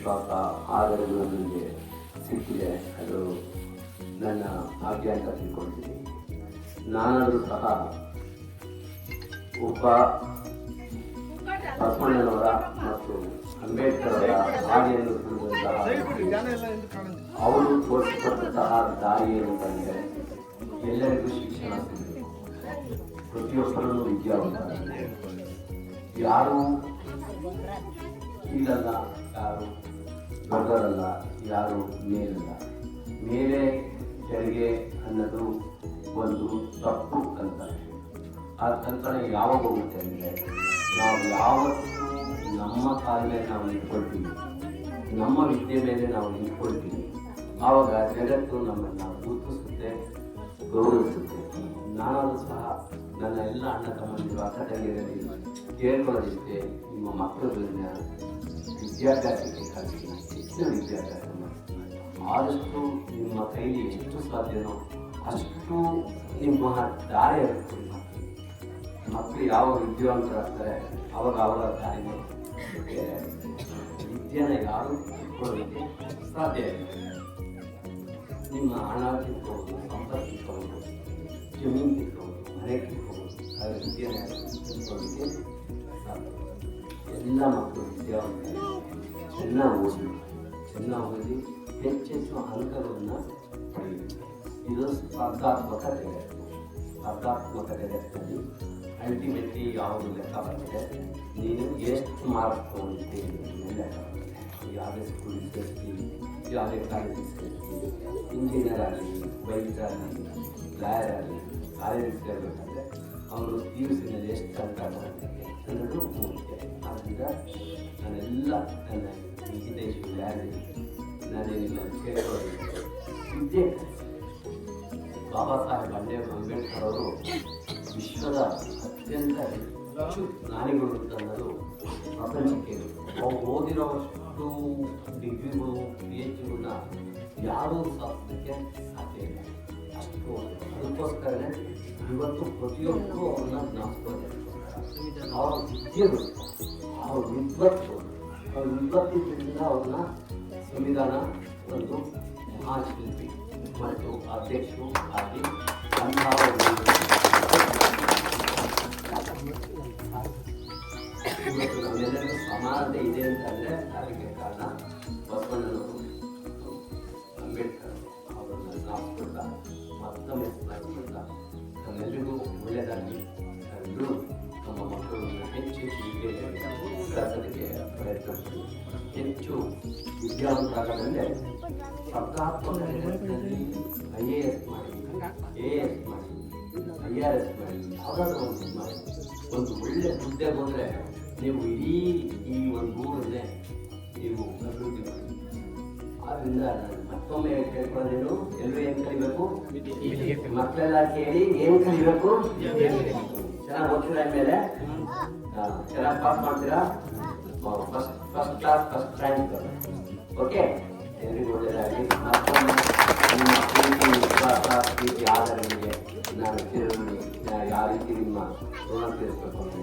ವಿಶ್ವಾಸ ಆದರಗಳು ನನಗೆ ಸಿಕ್ಕಿದೆ. ಅದು ನನ್ನ ಭಾಗ್ಯ ಅಂತ ತಿಳ್ಕೊಂಡಿದ್ದೀನಿ. ನಾನಾದರೂ ಸಹ ಒಬ್ಬ ಬಸವಣ್ಣನವರ ಮತ್ತು ಅಂಬೇಡ್ಕರ್ ಅವರ ಹಾದಿಯನ್ನು ತಿಳಿದಂತಹ ಅವರು ತೋರಿಸಿಕೊಟ್ಟಂತಹ ದಾರಿ ಏನಂತಂದರೆ ಎಲ್ಲರಿಗೂ ಶಿಕ್ಷಣ ಸಿಗಬೇಕು, ಪ್ರತಿಯೊಬ್ಬರನ್ನು ವಿದ್ಯಾವಂತರಾಗಬೇಕು, ಯಾರು ಕೀಳಲ್ಲ, ಯಾರು ದೊಡ್ಡರಲ್ಲ, ಯಾರು ಮೇಲಲ್ಲ. ಮೇಲೆ ತೆರಿಗೆ ಅನ್ನೋದು ಒಂದು ತಪ್ಪು ಕಲ್ಪನೆ. ಆ ಕಲ್ಪನೆ ಯಾವಾಗ ಹೋಗುತ್ತೆ ಅಂದರೆ ನಾವು ಯಾವತ್ತೂ ನಮ್ಮ ಕಾಲ ಮೇಲೆ ನಾವು ನಿಂತ್ಕೊಳ್ತೀವಿ, ನಮ್ಮ ವಿದ್ಯೆ ಮೇಲೆ ನಾವು ನಿಂತ್ಕೊಳ್ತೀವಿ, ಆವಾಗ ಜಗತ್ತು ನಮ್ಮನ್ನು ಗುರುತಿಸುತ್ತೆ, ಗೌರವಿಸುತ್ತೆ. ನಾನಾದರೂ ಸಹ ನನ್ನ ಎಲ್ಲ ಅಣ್ಣ ತಮ್ಮಂದಿರು ಅಕ್ಕ ತಂಗಿಯರಲ್ಲಿ ಕೇಳ್ಕೊಳ್ಳೋದಿಕ್ಕೆ ನಿಮ್ಮ ಮಕ್ಕಳುಗಳನ್ನ ವಿದ್ಯಾಭ್ಯಾಸಕ್ಕಾಗಿ ಹೆಚ್ಚಿನ ವಿದ್ಯಾಭ್ಯಾಸ ಮಾಡಿ. ಆದಷ್ಟು ನಿಮ್ಮ ಕೈಲಿ ಎಷ್ಟು ಸಾಧ್ಯನೋ ಅಷ್ಟು ನಿಮ್ಮ ದಾರಿ ಇರುತ್ತೆ. ಮಕ್ಕಳು ಯಾವ ವಿದ್ಯಾವಂತರಾಗ್ತಾರೆ ಅವಾಗ ಅವರ ದಾರಿನೇ ವಿದ್ಯೆನ ಯಾರು ಕೊಡೋದಕ್ಕೆ ಸಾಧ್ಯ ಇಲ್ಲ. ನಿಮ್ಮ ಹಣ ತಿಳ್ಕೋಬೋದು, ಸಂಪತ್ತು ತಿಳ್ಕೋಬೋದು, ಜಮೀನು ತಿಳ್ಕೋಬೋದು, ಮನೆ ತಿಳ್ಕೋಬೋದು, ಅದರ ವಿದ್ಯೆನ ತಿಳ್ಕೊಳ್ಳೋದಕ್ಕೆ ಸಾಧ್ಯ. ಎಲ್ಲ ಮಕ್ಕಳು ವಿದ್ಯಾವಂತರು ಚೆನ್ನಾಗಿ ಓದಿ ಹೆಚ್ಚೆಚ್ಚು ಅಂಕಗಳನ್ನು ಪಡೆಯಬೇಕು. ಇದು ಸ್ಪರ್ಧಾತ್ಮಕ ಜಗತ್ತಿನಲ್ಲಿ ಅಲ್ಟಿಮೇಟ್ಲಿ ಯಾವುದು ಲೆಕ್ಕ ಬರ್ತದೆ, ನೀನು ಎಷ್ಟು ಮಾರ್ಕ್ ತೊಗೊಂಡಿದ್ದೀರಿ ಲೆಕ್ಕ ಬರ್ತದೆ. ಯಾವುದೇ ಸ್ಕೂಲಿಗೆ ಸೇರ್ತೀವಿ, ಯಾವುದೇ ಕಾಲೇಜಿಗೆ ಸೇರ್ತೀವಿ, ಇಂಜಿನಿಯರ್ ಆಗಲಿ, ವೈದ್ಯರ್ ಆಗಲಿ, ಲಾಯರ್ ಆಗಲಿ, ಕಾಲೇಜಿಗೆ ಸೇರಬೇಕಂದ್ರೆ ಅವರು PUCನಲ್ಲಿ ಎಷ್ಟು ಅಂಕ ತಗೊಂಡಿದ್ದಾರೆ ಅನ್ನೋದು ಮುಖ್ಯ. ಆದ್ದರಿಂದ ನಾನೆಲ್ಲ ನನ್ನ ವಿದೇಶಿ ನಾನೇನಿಲ್ಲ ಕೇಳೋದಿಲ್ಲ, ವಿದ್ಯೆ. ಬಾಬಾ ಸಾಹೇಬ್ ಅಂಬೇಡ್ಕರ್ ಅವರು ವಿಶ್ವದ ಅತ್ಯಂತ ಹೆಚ್ಚು ಜ್ಞಾನಿಗಳು ಅನ್ನೋದು ಪ್ರಪಂಚಕ್ಕೆ ಅವ್ರು ಓದಿರೋಷ್ಟು ಡಿಗ್ರಿಗಳು PhDಗಳನ್ನ ಯಾರೂ ಸಾಧಿಸಲಿಕ್ಕೆ ಸಾಧ್ಯ ಇಲ್ಲ. ಅಷ್ಟು ಅದಕ್ಕೋಸ್ಕರನೇ ಇವತ್ತು ಪ್ರತಿಯೊಬ್ಬರು ಅವ್ರನ್ನ ಜ್ಞಾಪಿಸ್ಕೊಳ್ತಾರೆ. ಅವ್ರ ವಿದ್ಯೆಗಳು, ಅವ್ರ ವಿದ್ವತ್ತಿನಿಂದ ಅವ್ರನ್ನ ಸಂವಿಧಾನ ಒಂದು ಮಹಾಶಿಲ್ಪಿ ಮತ್ತು ಅಧ್ಯಕ್ಷರು ಆಗಿ ಅಂತಹ ಇವತ್ತು ನಮ್ಮೆಲ್ಲರಿಗೂ ಸಮಾನತೆ ಇದೆ ಅಂತಂದರೆ ಅದಕ್ಕೆ ಕಾರಣ ಬಸವಣ್ಣನವರು, ಅಂಬೇಡ್ಕರ್ ಅವರನ್ನು ಜ್ಞಾಪಿಸ್ಕೊಳ್ತಾ ಮತ್ತೊಮ್ಮೆ ಸ್ಮರಿಸ್ಕೊಳ್ತಾ ನಮ್ಮೆಲ್ಲರಿಗೂ ಒಳ್ಳೆಯದಾಗಿ ನಾವೆಲ್ಲರೂ ನಮ್ಮ ಮಕ್ಕಳನ್ನು ಹೆಚ್ಚು ವಿದ್ಯೆಯಲ್ಲಿ ಕಲಿಸೋದಕ್ಕೆ ಪ್ರಯತ್ನಿಸ್ತೀವಿ. ಹೆಚ್ಚು ವಿದ್ಯಾವಂತರಾಗದಂತೆ ಸ್ಪರ್ಧಾತ್ಮಕ ಜಗತ್ತಿನಲ್ಲಿ IAS ಮಾಡಿ, AS ಮಾಡಿ, IRS ಮಾಡಿ, ಯಾವುದಾದ್ರೂ ಒಂದು ಮಾಡಿ ಒಂದು ಒಳ್ಳೆ ಹುದ್ದೆಗೆ ಹೋದರೆ ನೀವು ಈ ಒಂದು ಊರನ್ನೇ ನೀವು ಅಭಿವೃದ್ಧಿ ಮಾಡಿ. ಆದ್ದರಿಂದ ನಾನು ಮತ್ತೊಮ್ಮೆ ಕೇಳ್ಕೊಳ್ಳೋದೇನು, ಎಲ್ಲರೂ ಏನು ಕಲಿಬೇಕು, ಮಕ್ಕಳೆಲ್ಲ ಕೇಳಿ ಏನು ಕಲಿಬೇಕು, ಚೆನ್ನಾಗಿ ಓದ್ತೀರಾ, ಮೇಲೆ ಚೆನ್ನಾಗಿ ಪಾಸ್ ಮಾಡ್ತೀರಾ, first class first rank. Okay, ಎಲ್ರಿಗೂ ಒಳ್ಳೆಯದಾಗಿ. ಮತ್ತೊಮ್ಮೆ ನಿಮ್ಮ ಪ್ರೀತಿ, ವಿಶ್ವಾಸ, ಪ್ರೀತಿ ಆಧಾರಗಳಿಗೆ ನಾನು ಯಾವ ರೀತಿ ನಿಮ್ಮ ಋಣ ತೀರಿಸಬೇಕು ಅಂತ